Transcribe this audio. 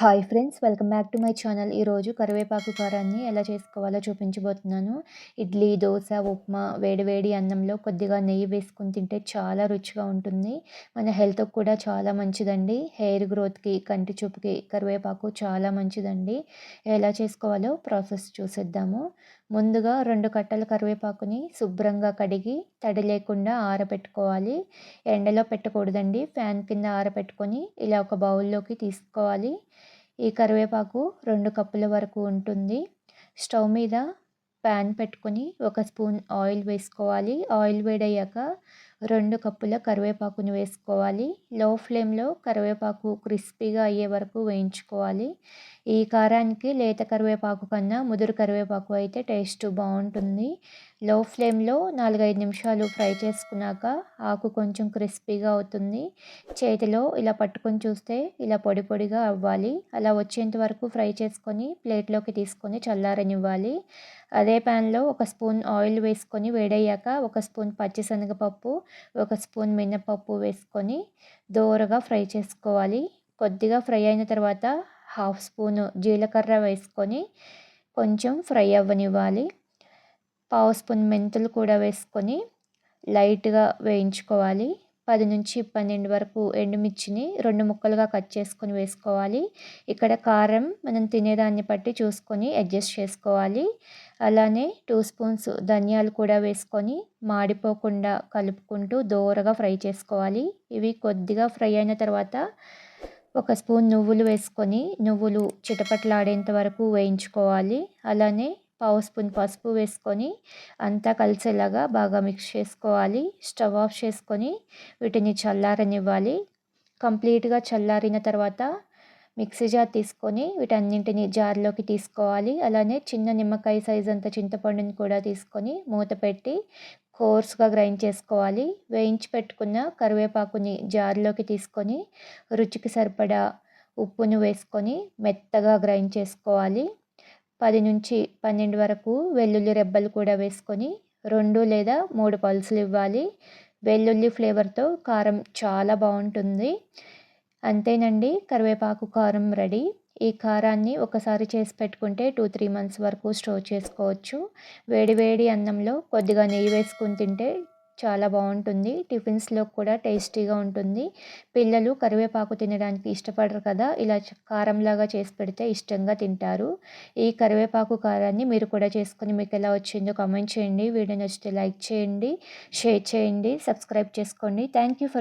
Hi friends, welcome back to my channel. ఈరోజు కరివేపాకు కారాన్ని ఎలా చేసుకోవాలో చూపించబోతున్నాను. ఇడ్లీ, దోశ, ఉప్మా, వేడివేడి అన్నంలో కొద్దిగా నెయ్యి వేసుకొని తింటే చాలా రుచిగా ఉంటుంది. మన హెల్త్‌కి కూడా చాలా మంచిదండి. హెయిర్ గ్రోత్‌కి, కంటి చూపుకి కరివేపాకు చాలా మంచిదండి. ఎలా చేసుకోవాలో ప్రాసెస్ చూసేద్దాము. ముందుగా 2 కట్టల కరివేపాకుని శుభ్రంగా కడిగి తడి లేకుండా ఆరబెట్టుకోవాలి. ఎండలో పెట్టకూడదండి. ఫ్యాన్ కింద ఆరబెట్టుకొని ఇలా ఒక బౌల్‌లోకి తీసుకోవాలి. ఈ కరివేపాకు 2 కప్పుల వరకు ఉంటుంది. స్టవ్ మీద ప్యాన్ పెట్టుకొని ఒక స్పూన్ ఆయిల్ వేసుకోవాలి. ఆయిల్ వేడయ్యాక 2 కప్పుల కరివేపాకుని వేసుకోవాలి. లో ఫ్లేమ్‌లో కరివేపాకు క్రిస్పీగా అయ్యే వరకు వేయించుకోవాలి. ఈ కారానికి లేత కరివేపాకు కన్నా ముదురు కరివేపాకు అయితే టేస్ట్ బాగుంటుంది. లో ఫ్లేమ్‌లో 4, 5 నిమిషాలు ఫ్రై చేసుకున్నాక ఆకు కొంచెం క్రిస్పీగా అవుతుంది. చేతిలో ఇలా పట్టుకొని చూస్తే ఇలా పొడి పొడిగా అవ్వాలి. అలా వచ్చేంత వరకు ఫ్రై చేసుకొని ప్లేట్లోకి తీసుకొని చల్లారనివ్వాలి. అదే ప్యాన్లో ఒక స్పూన్ ఆయిల్ వేసుకొని వేడయ్యాక ఒక స్పూన్ పచ్చిశనగపప్పు, ఒక స్పూన్ మినపప్పు వేసుకొని దోరగా ఫ్రై చేసుకోవాలి. కొద్దిగా ఫ్రై అయిన తర్వాత హాఫ్ స్పూను జీలకర్ర వేసుకొని కొంచెం ఫ్రై అవ్వనివ్వాలి. పావు స్పూన్ మెంతులు కూడా వేసుకొని లైట్గా వేయించుకోవాలి. 10-12 వరకు ఎండుమిర్చిని 2 ముక్కలుగా కట్ చేసుకొని వేసుకోవాలి. ఇక్కడ కారం మనం తినేదాన్ని బట్టి చూసుకొని అడ్జస్ట్ చేసుకోవాలి. అలానే 2 స్పూన్స్ ధనియాలు కూడా వేసుకొని మాడిపోకుండా కలుపుకుంటూ దోరగా ఫ్రై చేసుకోవాలి. ఇవి కొద్దిగా ఫ్రై అయిన తర్వాత ఒక స్పూన్ నువ్వులు వేసుకొని నువ్వులు చిటపటలాడేంత వరకు వేయించుకోవాలి. అలానే పావు స్పూన్ పసుపు వేసుకొని అంతా కలిసేలాగా బాగా మిక్స్ చేసుకోవాలి. స్టవ్ ఆఫ్ చేసుకొని వీటిని చల్లారనివ్వాలి. కంప్లీట్గా చల్లారిన తర్వాత మిక్సీ జార్ తీసుకొని వీటన్నింటిని జార్లోకి తీసుకోవాలి. అలానే చిన్న నిమ్మకాయ సైజ్ అంత చింతపండుని కూడా తీసుకొని మూత పెట్టి కోర్స్గా గ్రైండ్ చేసుకోవాలి. వేయించి పెట్టుకున్న కరివేపాకుని జార్లోకి తీసుకొని రుచికి సరిపడా ఉప్పును వేసుకొని మెత్తగా గ్రైండ్ చేసుకోవాలి. 10-12 వరకు వెల్లుల్లి రెబ్బలు కూడా వేసుకొని 2 లేదా 3 పల్సులు ఇవ్వాలి. వెల్లుల్లి ఫ్లేవర్తో కారం చాలా బాగుంటుంది. అంతేనండి, కరివేపాకు కారం రెడీ. ఈ కారాన్ని ఒకసారి చేసి పెట్టుకుంటే 2-3 మంత్స్ వరకు స్టోర్ చేసుకోవచ్చు. వేడి వేడి అన్నంలో కొద్దిగా నెయ్యి వేసుకొని తింటే చాలా బాగుంటుంది. టిఫిన్స్లో కూడా టేస్టీగా ఉంటుంది. పిల్లలు కరివేపాకు తినడానికి ఇష్టపడరు కదా, ఇలా కారంలాగా చేసి పెడితే ఇష్టంగా తింటారు. ఈ కరివేపాకు కారాన్ని మీరు కూడా చేసుకొని మీకు ఎలా వచ్చిందో కామెంట్ చేయండి. వీడియో నచ్చితే లైక్ చేయండి, షేర్ చేయండి, సబ్స్క్రైబ్ చేసుకోండి. Thank you for